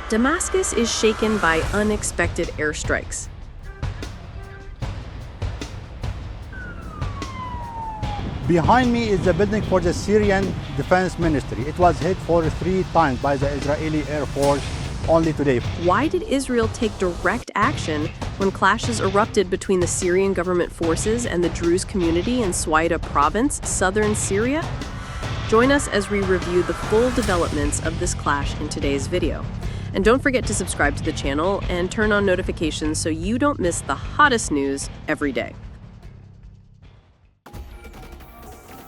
Damascus is shaken by unexpected airstrikes. Behind me is the building for the Syrian Defense Ministry. It was hit for 3 times by the Israeli Air Force only today. Why did Israel take direct action when clashes erupted between the Syrian government forces and the Druze community in Sweida province, southern Syria? Join us as we review the full developments of this clash in today's video. And don't forget to subscribe to the channel and turn on notifications so you don't miss the hottest news every day.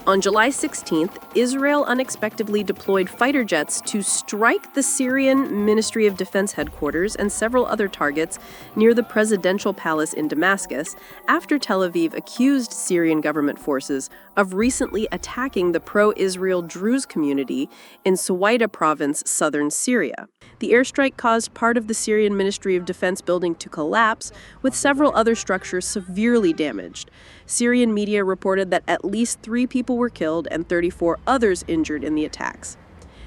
On July 16th, Israel unexpectedly deployed fighter jets to strike the Syrian Ministry of Defense headquarters and several other targets near the presidential palace in Damascus after Tel Aviv accused Syrian government forces of recently attacking the pro-Israel Druze community in Sweida province, southern Syria. The airstrike caused part of the Syrian Ministry of Defense building to collapse, with several other structures severely damaged. Syrian media reported that at least 3 people were killed and 34 others injured in the attacks.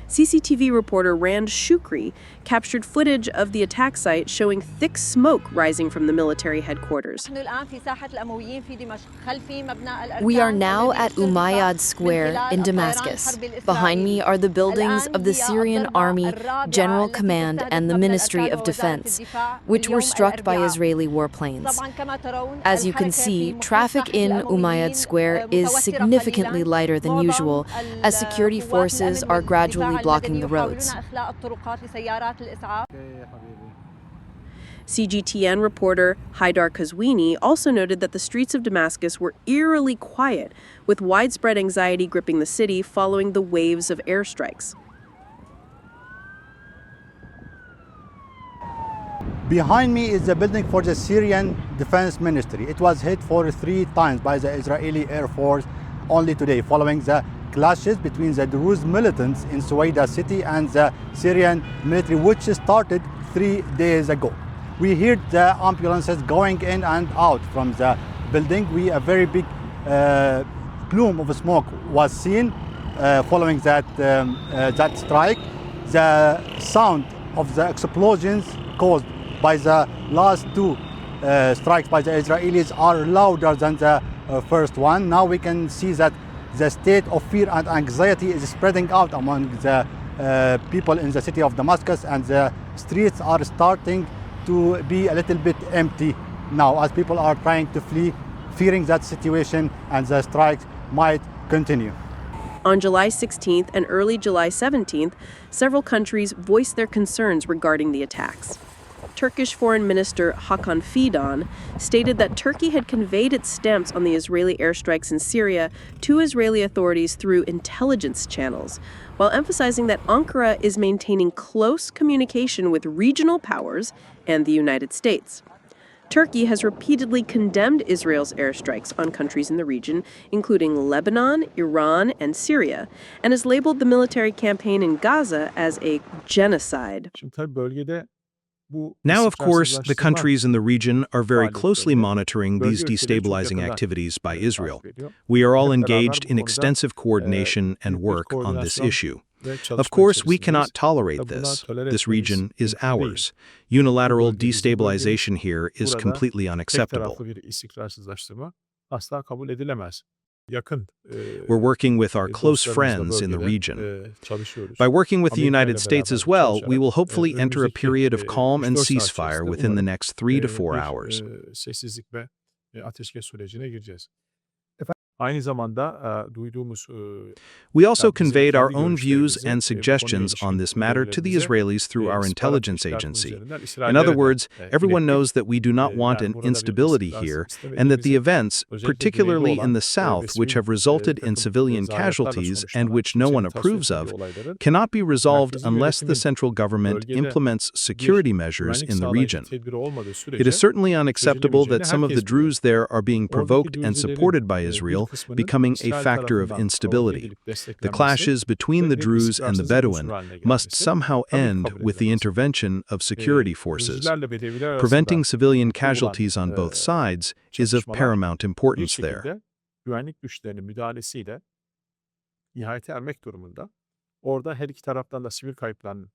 CCTV reporter Rand Shukri captured footage of the attack site showing thick smoke rising from the military headquarters. We are now at Umayyad Square in Damascus. Behind me are the buildings of the Syrian Army, General Command, and the Ministry of Defense, which were struck by Israeli warplanes. As you can see, traffic in Umayyad Square is significantly lighter than usual, as security forces are gradually blocking the roads. CGTN reporter Haidar Kazwini also noted that the streets of Damascus were eerily quiet, with widespread anxiety gripping the city following the waves of airstrikes. Behind me is the building for the Syrian Defense Ministry. It was hit for 3 times by the Israeli Air Force only today, following the clashes between the Druze militants in Sweida city and the Syrian military, which started 3 days ago. We heard the ambulances going in and out from the building. A very big plume of smoke was seen following that strike. The sound of the explosions caused by the last 2 strikes by the Israelis are louder than the first one. Now we can see that the state of fear and anxiety is spreading out among the people in the city of Damascus, and the streets are starting to be a little bit empty now as people are trying to flee, fearing that situation and the strikes might continue. On July 16th and early July 17th, several countries voiced their concerns regarding the attacks. Turkish Foreign Minister Hakan Fidan stated that Turkey had conveyed its stance on the Israeli airstrikes in Syria to Israeli authorities through intelligence channels, while emphasizing that Ankara is maintaining close communication with regional powers and the United States. Turkey has repeatedly condemned Israel's airstrikes on countries in the region, including Lebanon, Iran, and Syria, and has labeled the military campaign in Gaza as a genocide. Now, of course, the countries in the region are very closely monitoring these destabilizing activities by Israel. We are all engaged in extensive coordination and work on this issue. Of course, we cannot tolerate this. This region is ours. Unilateral destabilization here is completely unacceptable. We're working with our close friends in the region. By working with the United States as well, we will hopefully enter a period of calm and ceasefire within the next 3 to 4 hours. We also conveyed our own views and suggestions on this matter to the Israelis through our intelligence agency. In other words, everyone knows that we do not want an instability here, and that the events, particularly in the south, which have resulted in civilian casualties and which no one approves of, cannot be resolved unless the central government implements security measures in the region. It is certainly unacceptable that some of the Druze there are being provoked and supported by Israel, becoming a factor of instability. The clashes between the Druze and the Bedouin must somehow end with the intervention of security forces. Preventing civilian casualties on both sides is of paramount importance there. Orada her iki taraftan da sivil kayıpların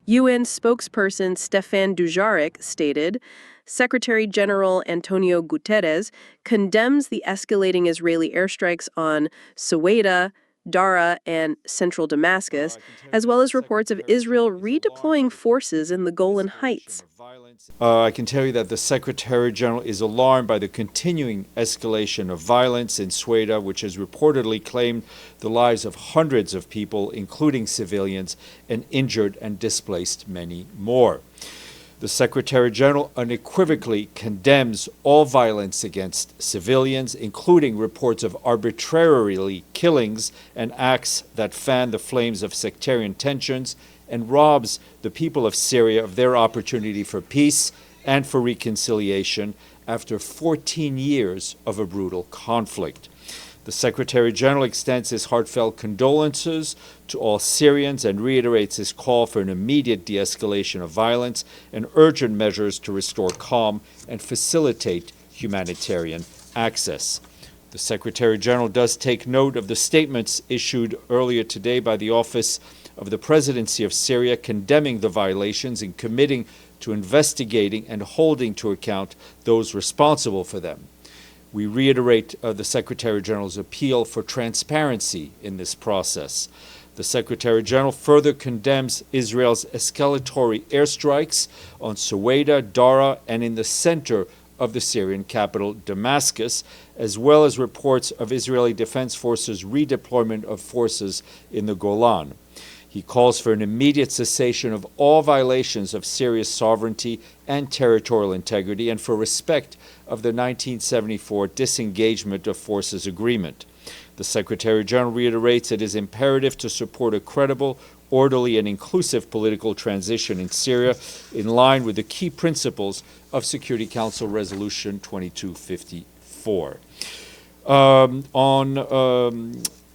UN spokesperson Stefan Dujarric stated, Secretary General Antonio Guterres condemns the escalating Israeli airstrikes on Sweida, Dara, and central Damascus, as well as reports of Israel redeploying forces in the Golan Heights. I can tell you that the Secretary General is alarmed by the continuing escalation of violence in Sweida, which has reportedly claimed the lives of hundreds of people, including civilians, and injured and displaced many more. The Secretary General unequivocally condemns all violence against civilians, including reports of arbitrarily killings and acts that fan the flames of sectarian tensions and robs the people of Syria of their opportunity for peace and for reconciliation after 14 years of a brutal conflict. The Secretary General extends his heartfelt condolences to all Syrians and reiterates his call for an immediate de-escalation of violence and urgent measures to restore calm and facilitate humanitarian access. The Secretary General does take note of the statements issued earlier today by the Office of the Presidency of Syria condemning the violations and committing to investigating and holding to account those responsible for them. We reiterate the Secretary General's appeal for transparency in this process. The Secretary General further condemns Israel's escalatory airstrikes on Sweida, Dara, and in the center of the Syrian capital, Damascus, as well as reports of Israeli Defense Forces' redeployment of forces in the Golan. He calls for an immediate cessation of all violations of Syria's sovereignty and territorial integrity and for respect of the 1974 Disengagement of Forces Agreement. The Secretary General reiterates it is imperative to support a credible, orderly, and inclusive political transition in Syria in line with the key principles of Security Council Resolution 2254.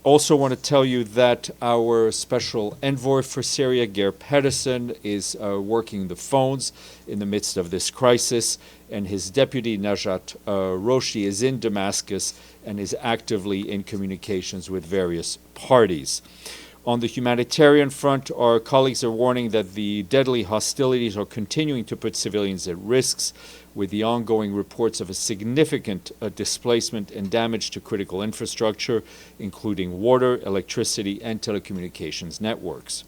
Also want to tell you that our special envoy for Syria, Ger Pedersen, is working the phones in the midst of this crisis, and his deputy, Najat Roshi, is in Damascus and is actively in communications with various parties. On the humanitarian front, our colleagues are warning that the deadly hostilities are continuing to put civilians at risks, with the ongoing reports of a significant displacement and damage to critical infrastructure, including water, electricity, and telecommunications networks.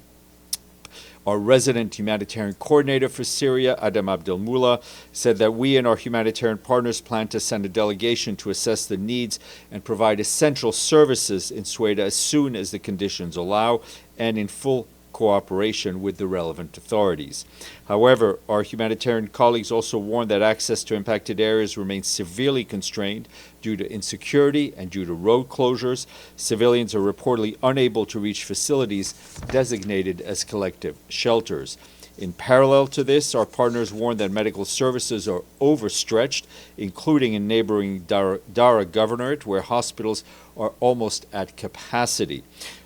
Our resident humanitarian coordinator for Syria, Adam Abdelmullah, said that we and our humanitarian partners plan to send a delegation to assess the needs and provide essential services in Sweida as soon as the conditions allow and in full cooperation with the relevant authorities. However, our humanitarian colleagues also warned that access to impacted areas remains severely constrained due to insecurity and due to road closures. Civilians are reportedly unable to reach facilities designated as collective shelters. In parallel to this, our partners warned that medical services are overstretched, including in neighboring Dara Governorate, where hospitals are almost at capacity.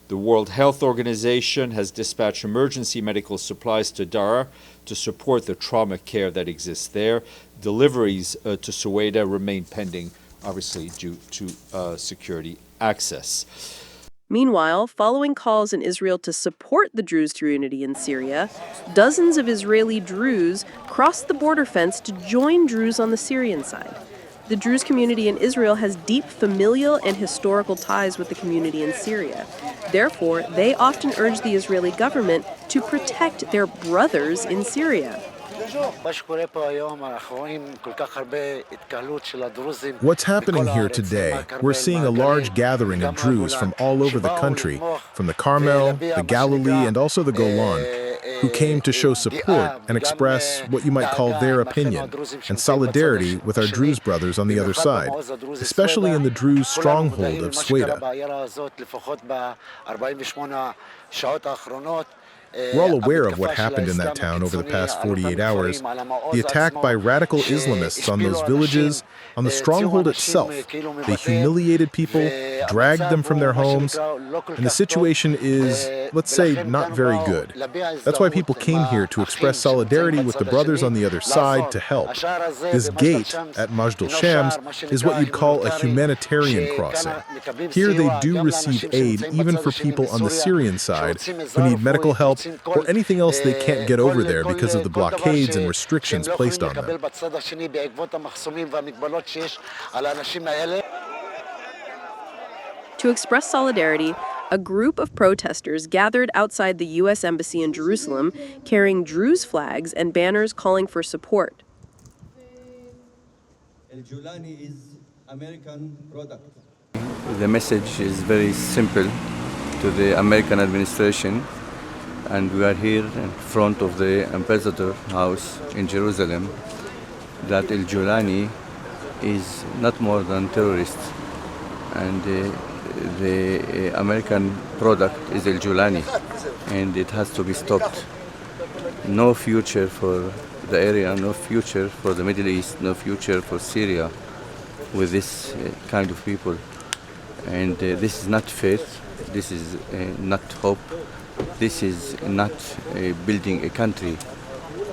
The World Health Organization has dispatched emergency medical supplies to Dara to support the trauma care that exists there. Deliveries to Sweida remain pending, obviously due to security access. Meanwhile, following calls in Israel to support the Druze community in Syria, dozens of Israeli Druze crossed the border fence to join Druze on the Syrian side. The Druze community in Israel has deep familial and historical ties with the community in Syria. Therefore, they often urge the Israeli government to protect their brothers in Syria. What's happening here today? We're seeing a large gathering of Druze from all over the country, from the Carmel, the Galilee, and also the Golan, who came to show support and express what you might call their opinion and solidarity with our Druze brothers on the other side, especially in the Druze stronghold of Sweida. We're all aware of what happened in that town over the past 48 hours, the attack by radical Islamists on those villages, on the stronghold itself. They humiliated people, dragged them from their homes, and the situation is, let's say, not very good. That's why people came here to express solidarity with the brothers on the other side to help. This gate at Majd al-Shams is what you'd call a humanitarian crossing. Here they do receive aid even for people on the Syrian side who need medical help or anything else they can't get over there because of the blockades and restrictions placed on them. To express solidarity, a group of protesters gathered outside the U.S. Embassy in Jerusalem carrying Druze flags and banners calling for support. The message is very simple to the American administration, and we are here in front of the ambassador house in Jerusalem, that El Julani is not more than terrorists, and the American product is El Julani, and it has to be stopped. No future for the area, no future for the Middle East, no future for Syria with this kind of people. And this is not faith, this is not hope, this is not building a country.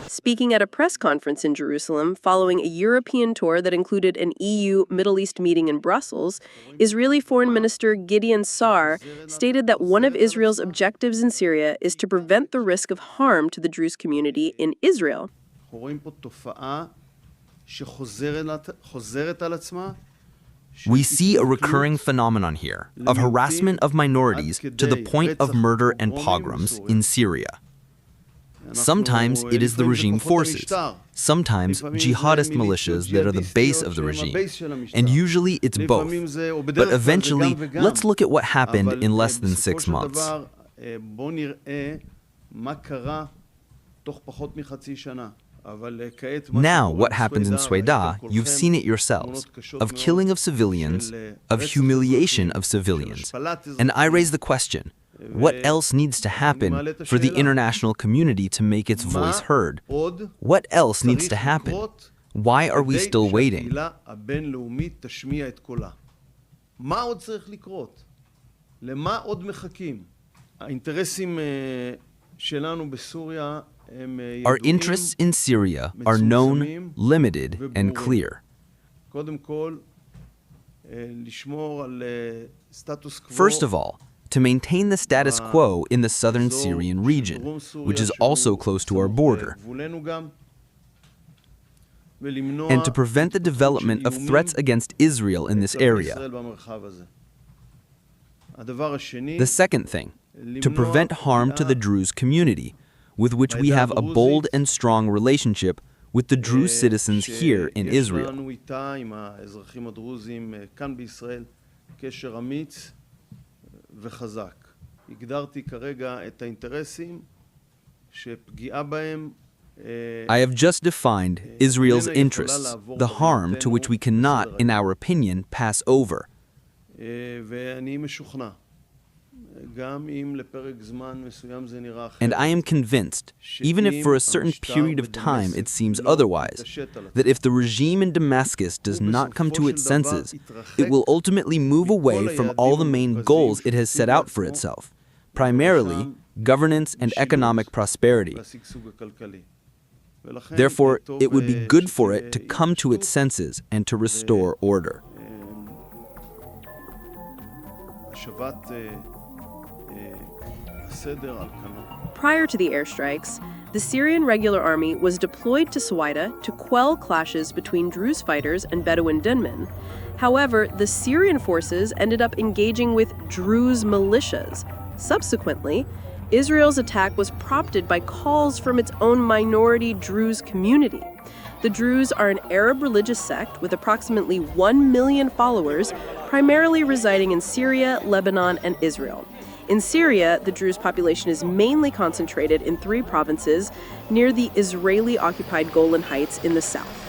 Speaking at a press conference in Jerusalem following a European tour that included an EU Middle East meeting in Brussels, Israeli Foreign Minister Gideon Sa'ar stated that one of Israel's objectives in Syria is to prevent the risk of harm to the Druze community in Israel. We see a recurring phenomenon here of harassment of minorities to the point of murder and pogroms in Syria. Sometimes it is the regime forces, sometimes jihadist militias that are the base of the regime, and usually it's both. But eventually, let's look at what happened in less than 6 months. Now, what happens in Sweida, you've seen it yourselves, of killing of civilians, of humiliation of civilians. And I raise the question, what else needs to happen for the international community to make its voice heard? What else needs to happen? Why are we still waiting? Our interests in Syria are known, limited, and clear. First of all, to maintain the status quo in the southern Syrian region, which is also close to our border, and to prevent the development of threats against Israel in this area. The second thing, to prevent harm to the Druze community, with which we have a bold and strong relationship with the Druze citizens here in Israel. I have just defined Israel's interests, the harm to which we cannot, in our opinion, pass over. And I am convinced, even if for a certain period of time it seems otherwise, that if the regime in Damascus does not come to its senses, it will ultimately move away from all the main goals it has set out for itself, primarily governance and economic prosperity. Therefore, it would be good for it to come to its senses and to restore order. Prior to the airstrikes, the Syrian regular army was deployed to Sweida to quell clashes between Druze fighters and Bedouin gunmen. However, the Syrian forces ended up engaging with Druze militias. Subsequently, Israel's attack was prompted by calls from its own minority Druze community. The Druze are an Arab religious sect with approximately 1 million followers, primarily residing in Syria, Lebanon, and Israel. In Syria, the Druze population is mainly concentrated in 3 provinces near the Israeli-occupied Golan Heights in the south.